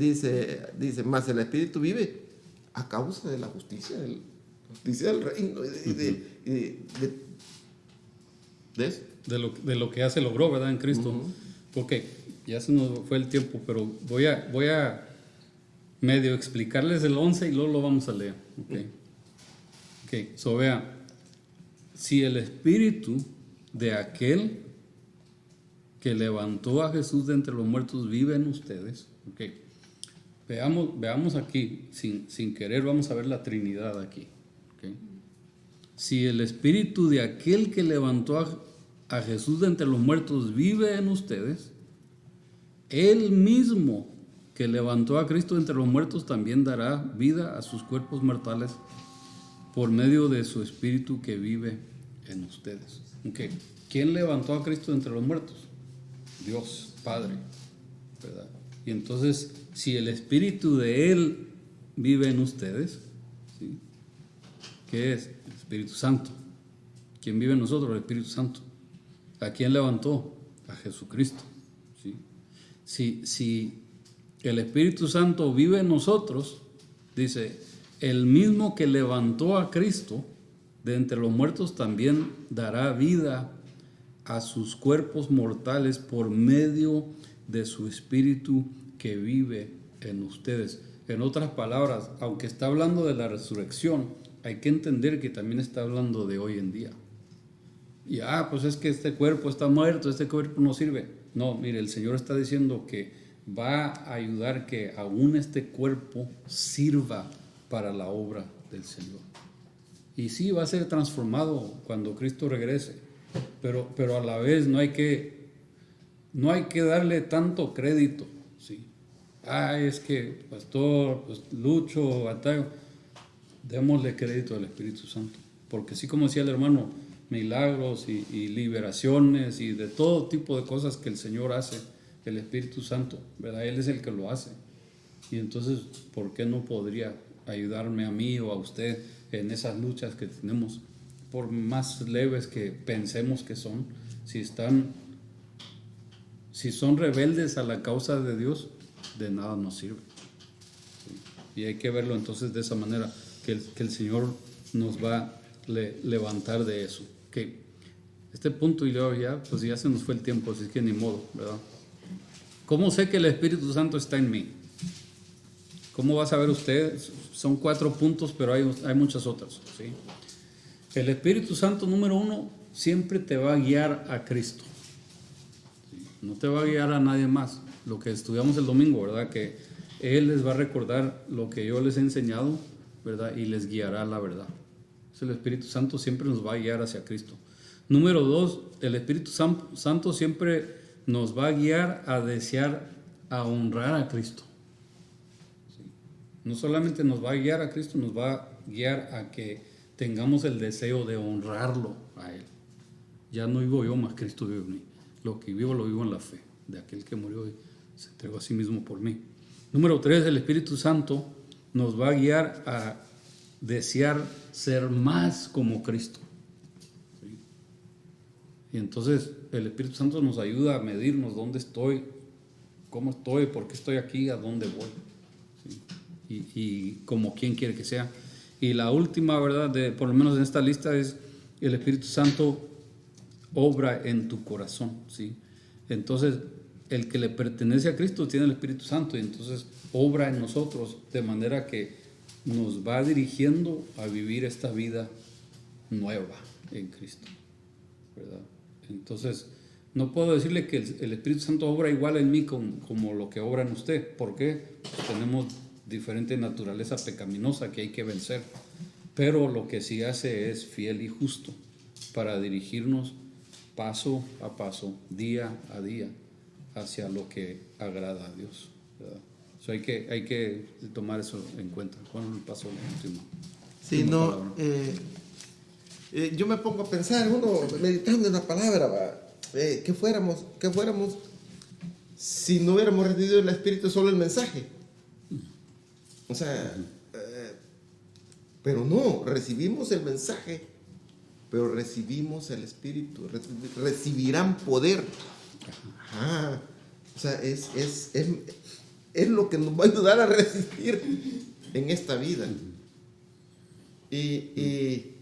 más el Espíritu vive a causa de la justicia del reino. De eso. De lo que ya se logró, ¿verdad? En Cristo. Ok, ya se nos fue el tiempo, pero voy a medio explicarles el 11 y luego lo vamos a leer. Ok, so vea, si el Espíritu de aquel que levantó a Jesús de entre los muertos vive en ustedes, ok, veamos aquí, sin querer vamos a ver la Trinidad aquí. Okay. Si el Espíritu de aquel que levantó a Jesús de entre los muertos vive en ustedes, Él mismo que levantó a Cristo de entre los muertos también dará vida a sus cuerpos mortales por medio de su Espíritu que vive en ustedes. Okay. ¿Quién levantó a Cristo de entre los muertos? Dios Padre, ¿verdad? Y entonces, si el Espíritu de Él vive en ustedes, ¿sí? ¿Qué es? El Espíritu Santo. ¿Quién vive en nosotros? El Espíritu Santo. ¿A quién levantó? A Jesucristo. ¿Sí? Si el Espíritu Santo vive en nosotros, dice, el mismo que levantó a Cristo de entre los muertos también dará vida a sus cuerpos mortales por medio de su Espíritu que vive en ustedes. En otras palabras, aunque está hablando de la resurrección, hay que entender que también está hablando de hoy en día. Y pues es que este cuerpo está muerto, este cuerpo no sirve. No, mire, el Señor está diciendo que va a ayudar que aún este cuerpo sirva para la obra del Señor. Y sí, va a ser transformado cuando Cristo regrese, pero a la vez no hay que darle tanto crédito, ¿sí? Es que pastor, pues, lucho, batallo. Démosle crédito al Espíritu Santo, porque así como decía el hermano, milagros y liberaciones y de todo tipo de cosas que el Señor hace, el Espíritu Santo, ¿verdad? Él es el que lo hace. Y entonces, ¿por qué no podría ayudarme a mí o a usted en esas luchas que tenemos, por más leves que pensemos que son? Si son rebeldes a la causa de Dios, de nada nos sirve. Y hay que verlo entonces de esa manera, que el Señor nos va a levantar de eso. Que este punto y luego pues ya se nos fue el tiempo, así que ni modo, ¿verdad? ¿Cómo sé que el Espíritu Santo está en mí? ¿Cómo va a saber usted? Son 4 puntos, pero hay muchas otras, ¿sí? El Espíritu Santo, número 1, siempre te va a guiar a Cristo. ¿Sí? No te va a guiar a nadie más. Lo que estudiamos el domingo, ¿verdad? Que Él les va a recordar lo que yo les he enseñado, ¿verdad? Y les guiará a la verdad. El Espíritu Santo siempre nos va a guiar hacia Cristo. Número 2, el Espíritu Santo siempre nos va a guiar a desear, a honrar a Cristo. ¿Sí? No solamente nos va a guiar a Cristo, nos va a guiar a que tengamos el deseo de honrarlo a Él. Ya no vivo yo, más Cristo vive en mí. Lo que vivo lo vivo en la fe de aquel que murió y se entregó a sí mismo por mí. Número 3, el Espíritu Santo nos va a guiar a desear ser más como Cristo. ¿Sí? Y entonces el Espíritu Santo nos ayuda a medirnos dónde estoy, cómo estoy, por qué estoy aquí, a dónde voy. ¿Sí? Y como quién quiere que sea. Y la última, ¿verdad? Por lo menos en esta lista, es el Espíritu Santo obra en tu corazón. ¿Sí? Entonces, el que le pertenece a Cristo tiene el Espíritu Santo y entonces obra en nosotros de manera que nos va dirigiendo a vivir esta vida nueva en Cristo, ¿verdad? Entonces, no puedo decirle que el Espíritu Santo obra igual en mí como lo que obra en usted. ¿Por qué? Pues tenemos diferente naturaleza pecaminosa que hay que vencer. Pero lo que sí hace es fiel y justo para dirigirnos paso a paso, día a día, hacia lo que agrada a Dios, ¿verdad? So hay que tomar eso en cuenta. Juan, el paso último. Sí, no, yo me pongo a pensar, uno meditando en la palabra, ¿qué fuéramos si no hubiéramos recibido el Espíritu, solo el mensaje? O sea, pero no, recibimos el mensaje, pero recibimos el Espíritu, recibirán poder. Ajá. O sea, es lo que nos va a ayudar a resistir en esta vida. Y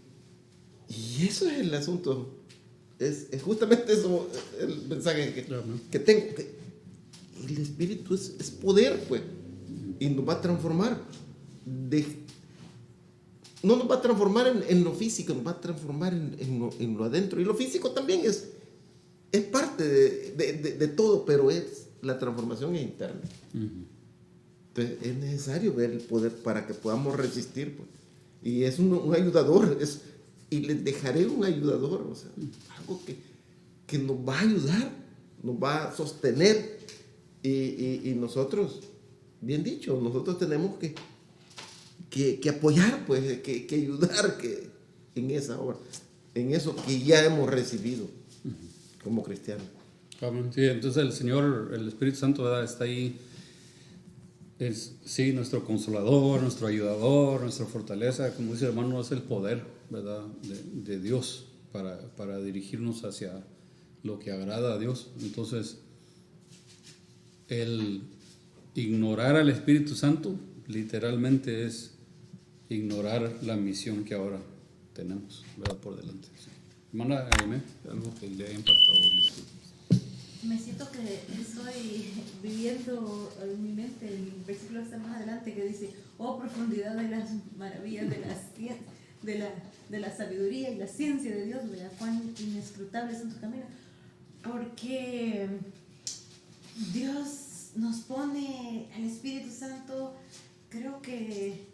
eso es el asunto. Es justamente eso el mensaje que tengo. Que el Espíritu es poder, pues. Y nos va a transformar. No nos va a transformar en lo físico, nos va a transformar en lo adentro. Y lo físico también es parte de todo, pero la transformación es interna. Entonces es necesario ver el poder para que podamos resistir, pues. Y es un ayudador, y les dejaré un ayudador, o sea, algo que nos va a ayudar, nos va a sostener, y nosotros, bien dicho, nosotros tenemos que apoyar, pues, que ayudar en esa obra, en eso que ya hemos recibido como cristianos. Sí, entonces el Señor, el Espíritu Santo, ¿verdad?, está ahí. Es, sí, nuestro consolador, nuestro ayudador, nuestra fortaleza, como dice el hermano, es el poder, ¿verdad?, de Dios para dirigirnos hacia lo que agrada a Dios. Entonces, el ignorar al Espíritu Santo literalmente es ignorar la misión que ahora tenemos, ¿verdad?, por delante. Sí. Hermana Aime, algo que le ha impactado el Espíritu. Me siento que estoy viviendo en mi mente el versículo que está más adelante que dice: oh profundidad de las maravillas de la sabiduría y la ciencia de Dios, ¿verdad? Cuán inescrutables son tus caminos. Porque Dios nos pone al Espíritu Santo, creo que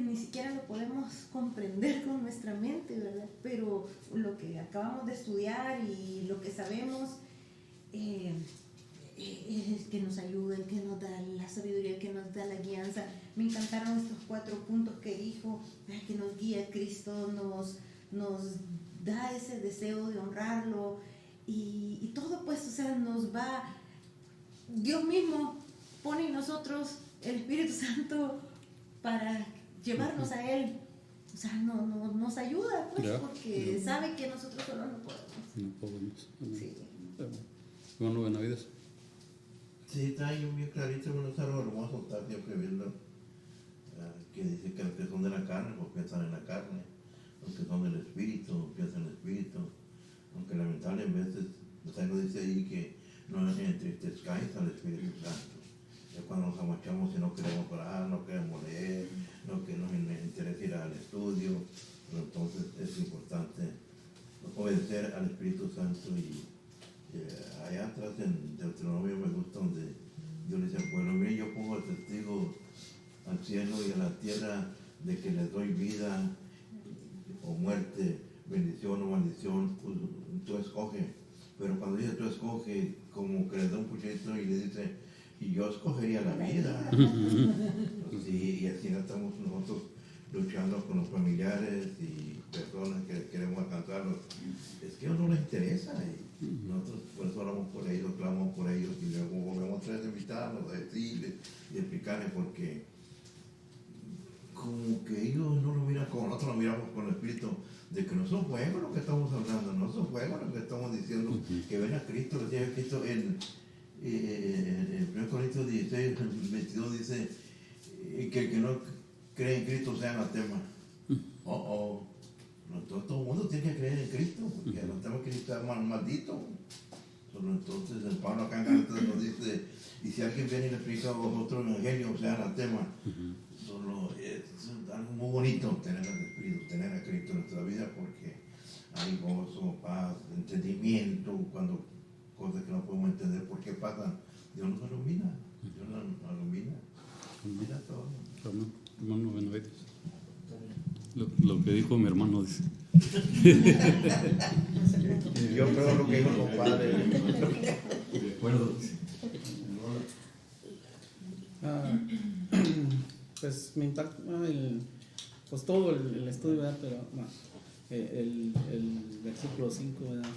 ni siquiera lo podemos comprender con nuestra mente, ¿verdad? Pero lo que acabamos de estudiar y lo que sabemos, el que nos ayuda, el que nos da la sabiduría, el que nos da la guianza. Me encantaron estos 4 puntos que dijo, que nos guía Cristo, nos da ese deseo de honrarlo, y todo, pues, o sea, nos va, Dios mismo pone en nosotros el Espíritu Santo para llevarnos a Él. O sea, nos ayuda, pues, porque sabe que nosotros solo no podemos. No podemos. Sí. Bueno, Benavides. Sí, trae un bien clarito, es algo hermoso estar siempre viendo, que dice que los que son de la carne, pues piensan en la carne, los que son del Espíritu, piensan en el Espíritu, aunque lamentablemente nos dice ahí que no entristezcáis al Espíritu Santo. Ya cuando nos amachamos y no queremos orar, no queremos leer, no que nos interesa ir al estudio, pero entonces es importante obedecer al Espíritu Santo. Y allá atrás en Deuteronomio me gusta donde Dios le dice al pueblo: mire, yo pongo el testigo al cielo y a la tierra de que les doy vida o muerte, bendición o maldición, pues, tú escoge. Pero cuando dice tú escoge, como que le da un puchito y le dice: y yo escogería la vida. Sí, y así estamos nosotros luchando con los familiares y personas que queremos alcanzarlos. Es que a uno no les interesa, y nosotros por eso hablamos por ellos, clamamos por ellos, y luego volvemos a invitarlos, a decirles y explicarles, porque como que ellos no lo miran como nosotros lo miramos con el espíritu, de que no son juegos lo que estamos hablando, no son juegos lo que estamos diciendo, que ven a Cristo, que tiene Cristo en 1 Corintios 16, 22 dice que el que no cree en Cristo sea anatema. Todo el mundo tiene que creer en Cristo, porque el anatema quiere estar maldito. Entonces el Pablo acá en Gálatas nos dice: y si alguien viene y le explica a vosotros el evangelio, sea anatema. Solo es algo muy bonito tener al Espíritu, tener a Cristo en nuestra vida, porque hay gozo, paz, entendimiento, cuando cosas que no podemos entender por qué pasan, Dios nos ilumina, Dios nos ilumina todo. Hermano Benavides. Lo que dijo mi hermano, dice. Yo creo lo que dijo el compadre. De acuerdo. Pues me impacta pues todo el estudio, ¿verdad? Pero bueno, el versículo 5, ¿verdad?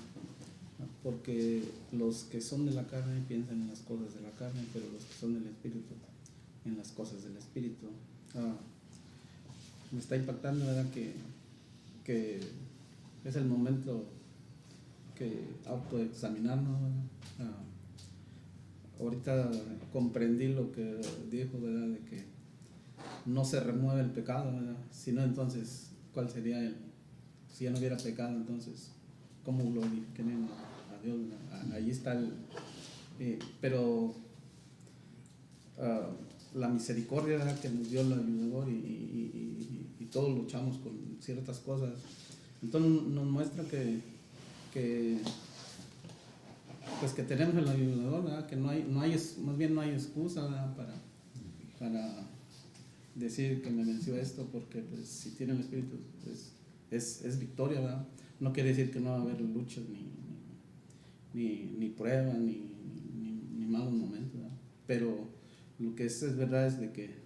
Porque los que son de la carne piensan en las cosas de la carne, pero los que son del Espíritu, en las cosas del Espíritu. Me está impactando, ¿verdad? Que es el momento que autoexaminarnos, ¿verdad? Ahorita comprendí lo que dijo, ¿verdad? De que no se remueve el pecado, ¿verdad? Sino entonces, ¿cuál sería si ya no hubiera pecado, entonces, ¿cómo glorificaríamos a Dios? Ahí está pero la misericordia, ¿verdad? Que nos dio el ayudador y todos luchamos con ciertas cosas. Entonces nos muestra que pues que tenemos el ayudador, ¿verdad? Que no hay más bien no hay excusa, ¿verdad? para decir que me venció esto, porque pues si tiene el Espíritu pues, es victoria, ¿verdad? No quiere decir que no va a haber luchas ni pruebas ni malos momentos, ¿verdad? Pero lo que es verdad es de que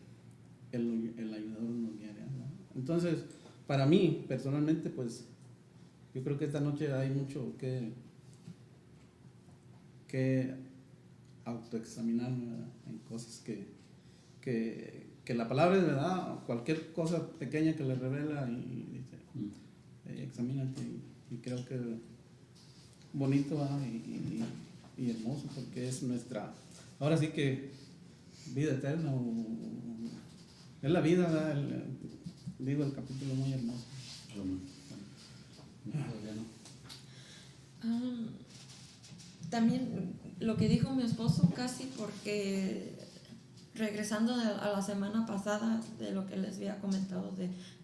el ayudador nos guía, ¿verdad? Entonces, para mí personalmente, pues yo creo que esta noche hay mucho que autoexaminarme, ¿verdad? En cosas que la palabra es verdad, cualquier cosa pequeña que le revela y dice, examínate, y creo que bonito, ¿verdad? Y hermoso, porque es nuestra, ahora sí que vida eterna, es la vida, ¿verdad? Digo, el capítulo muy hermoso. También lo que dijo mi esposo, casi porque regresando a la semana pasada de lo que les había comentado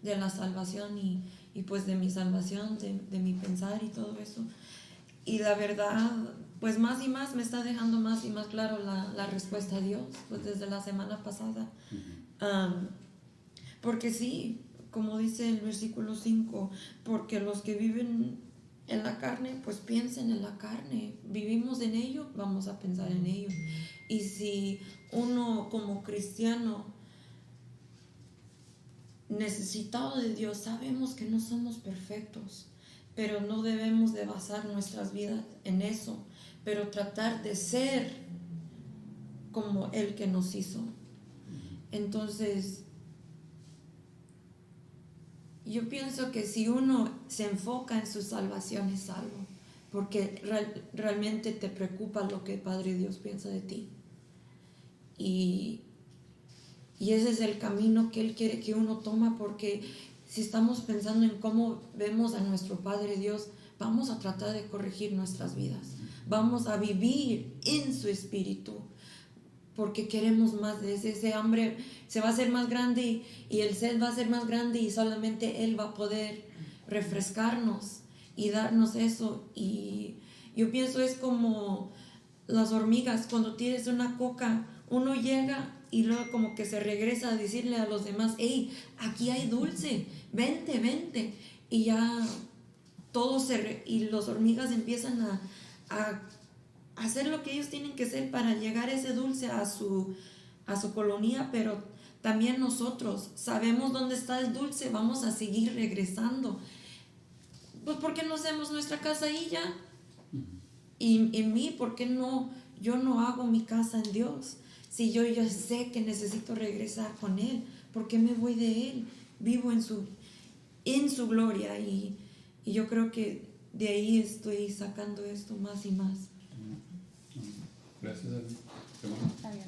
de la salvación y pues de mi salvación, de mi pensar y todo eso, y la verdad pues más y más me está dejando más y más claro la respuesta a Dios, pues desde la semana pasada. Porque sí, como dice el versículo 5, porque los que viven en la carne, pues piensen en la carne, vivimos en ello, vamos a pensar en ello. Y si uno como cristiano necesitado de Dios, sabemos que no somos perfectos, pero no debemos de basar nuestras vidas en eso, pero tratar de ser como el que nos hizo. Entonces, yo pienso que si uno se enfoca en su salvación es salvo, porque realmente te preocupa lo que Padre Dios piensa de ti. Y ese es el camino que Él quiere que uno toma, porque si estamos pensando en cómo vemos a nuestro Padre Dios, vamos a tratar de corregir nuestras vidas. Vamos a vivir en su espíritu, porque queremos más de ese hambre se va a hacer más grande y el sed va a ser más grande, y solamente Él va a poder refrescarnos y darnos eso. Y yo pienso es como las hormigas, cuando tienes una coca, uno llega y luego como que se regresa a decirle a los demás, hey, aquí hay dulce, vente, y ya todos y las hormigas empiezan a hacer lo que ellos tienen que hacer para llegar ese dulce a su colonia. Pero también nosotros sabemos dónde está el dulce, vamos a seguir regresando. Pues ¿por qué no hacemos nuestra casa ahí ya? Y en mí, ¿por qué no? Yo no hago mi casa en Dios. Si yo sé que necesito regresar con Él, ¿por qué me voy de Él? Vivo en su gloria, y yo creo que de ahí estoy sacando esto más y más. Gracias, David. Está bien.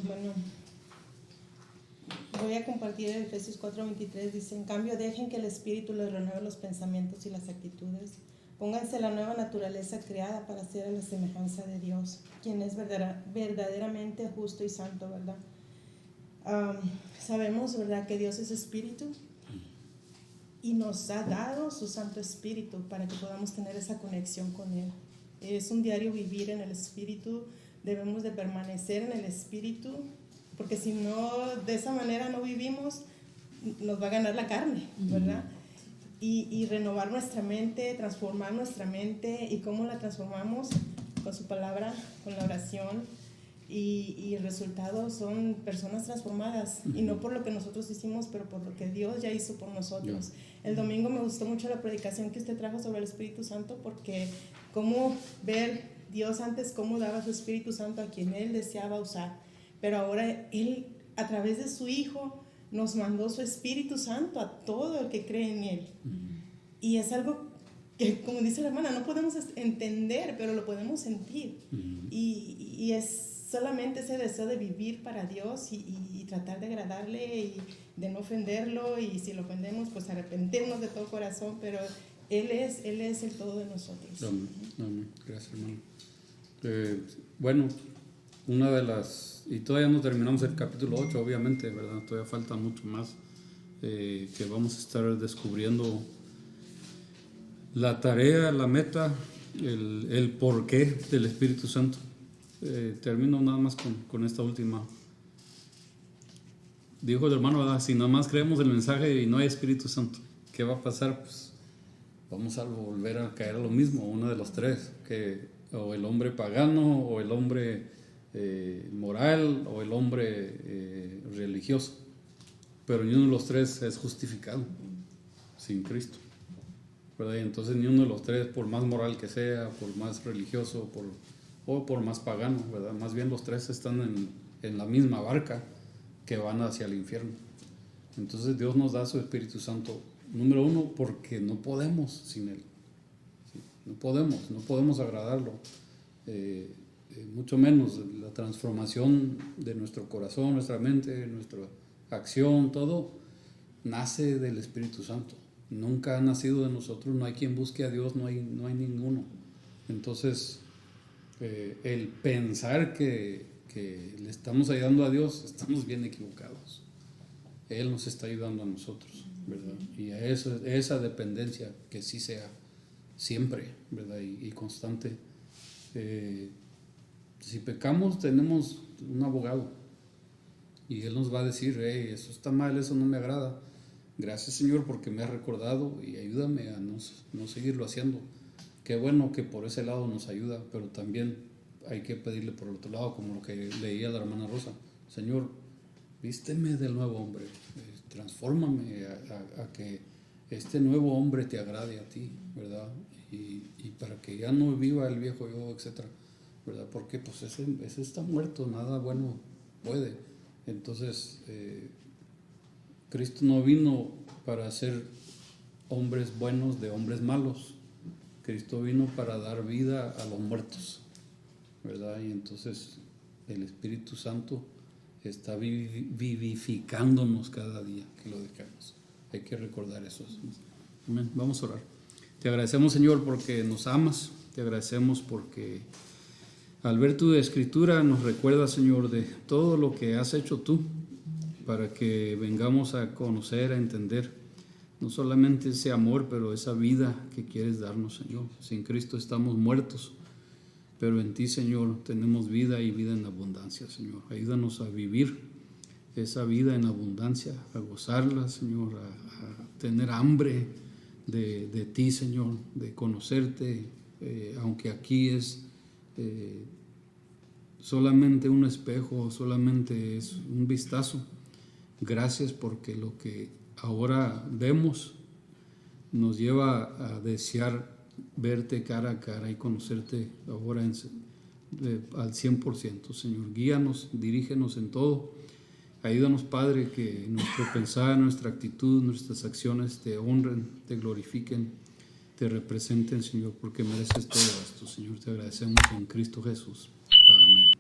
Bueno, voy a compartir el Efesios 4:23. Dice: en cambio, dejen que el Espíritu les renueve los pensamientos y las actitudes. Pónganse la nueva naturaleza creada para ser a la semejanza de Dios, quien es verdaderamente justo y santo, ¿verdad? Sabemos, ¿verdad?, que Dios es Espíritu y nos ha dado su Santo Espíritu para que podamos tener esa conexión con Él. Es un diario vivir en el Espíritu, debemos de permanecer en el Espíritu, porque si no, de esa manera no vivimos, nos va a ganar la carne, ¿verdad? Y renovar nuestra mente, transformar nuestra mente. ¿Y cómo la transformamos? Con su palabra, con la oración, y el resultado son personas transformadas, y no por lo que nosotros hicimos, pero por lo que Dios ya hizo por nosotros. El domingo me gustó mucho la predicación que usted trajo sobre el Espíritu Santo, porque cómo ver Dios antes, cómo daba su Espíritu Santo a quien Él deseaba usar, pero ahora Él, a través de su Hijo, nos mandó su Espíritu Santo a todo el que cree en Él. Y es algo que, como dice la hermana, no podemos entender, pero lo podemos sentir. Y es solamente ese deseo de vivir para Dios y tratar de agradarle y de no ofenderlo, y si lo ofendemos, pues arrepentirnos de todo corazón, pero Él es el todo de nosotros. Amén. Gracias, hermano. Bueno, una de las, y todavía no terminamos el capítulo 8, obviamente, ¿verdad? Todavía falta mucho más que vamos a estar descubriendo la tarea, la meta, el porqué del Espíritu Santo. Termino nada más con esta última. Dijo el hermano, ¿verdad? Si nada más creemos el mensaje y no hay Espíritu Santo, ¿qué va a pasar? Pues vamos a volver a caer a lo mismo, uno de los tres, que o el hombre pagano, o el hombre moral, o el hombre religioso, pero ni uno de los tres es justificado sin Cristo, ¿verdad? Y entonces ni uno de los tres, por más moral que sea, por más religioso, o por más pagano, ¿verdad? Más bien los tres están en la misma barca que van hacia el infierno. Entonces Dios nos da su Espíritu Santo, número uno, porque no podemos sin Él. ¿Sí? No podemos agradarlo. Mucho menos la transformación de nuestro corazón, nuestra mente, nuestra acción, todo nace del Espíritu Santo. Nunca ha nacido de nosotros, no hay quien busque a Dios, no hay ninguno. Entonces, el pensar que le estamos ayudando a Dios, estamos bien equivocados. Él nos está ayudando a nosotros, ¿verdad? Y a esa dependencia que sí sea siempre, ¿verdad? Y constante. Si pecamos, tenemos un abogado y Él nos va a decir, hey, eso está mal, eso no me agrada. Gracias, Señor, porque me has recordado, y ayúdame a no seguirlo haciendo. Qué bueno que por ese lado nos ayuda, pero también hay que pedirle por el otro lado, como lo que leía la hermana Rosa. Señor, vísteme del nuevo hombre, transfórmame a que este nuevo hombre te agrade a ti, ¿verdad? Y para que ya no viva el viejo yo, etcétera, ¿verdad? Porque pues ese está muerto, nada bueno puede. Entonces, Cristo no vino para hacer hombres buenos de hombres malos. Cristo vino para dar vida a los muertos, ¿verdad? Y entonces el Espíritu Santo está vivificándonos cada día que lo dejamos. Hay que recordar eso. Amén. Vamos a orar. Te agradecemos, Señor, porque nos amas. Te agradecemos porque al ver tu escritura nos recuerda, Señor, de todo lo que has hecho tú para que vengamos a conocer, a entender no solamente ese amor, pero esa vida que quieres darnos, Señor. Sin Cristo estamos muertos, pero en ti, Señor, tenemos vida y vida en abundancia, Señor. Ayúdanos a vivir esa vida en abundancia, a gozarla, Señor, a tener hambre de ti, Señor, de conocerte, aunque aquí es solamente un espejo, solamente es un vistazo. Gracias porque lo que ahora vemos nos lleva a desear verte cara a cara y conocerte ahora al 100%, Señor. Guíanos, dirígenos en todo. Ayúdanos, Padre, que nuestro pensar, nuestra actitud, nuestras acciones te honren, te glorifiquen, te representen, Señor, porque mereces todo esto, Señor. Te agradecemos en Cristo Jesús. Amén.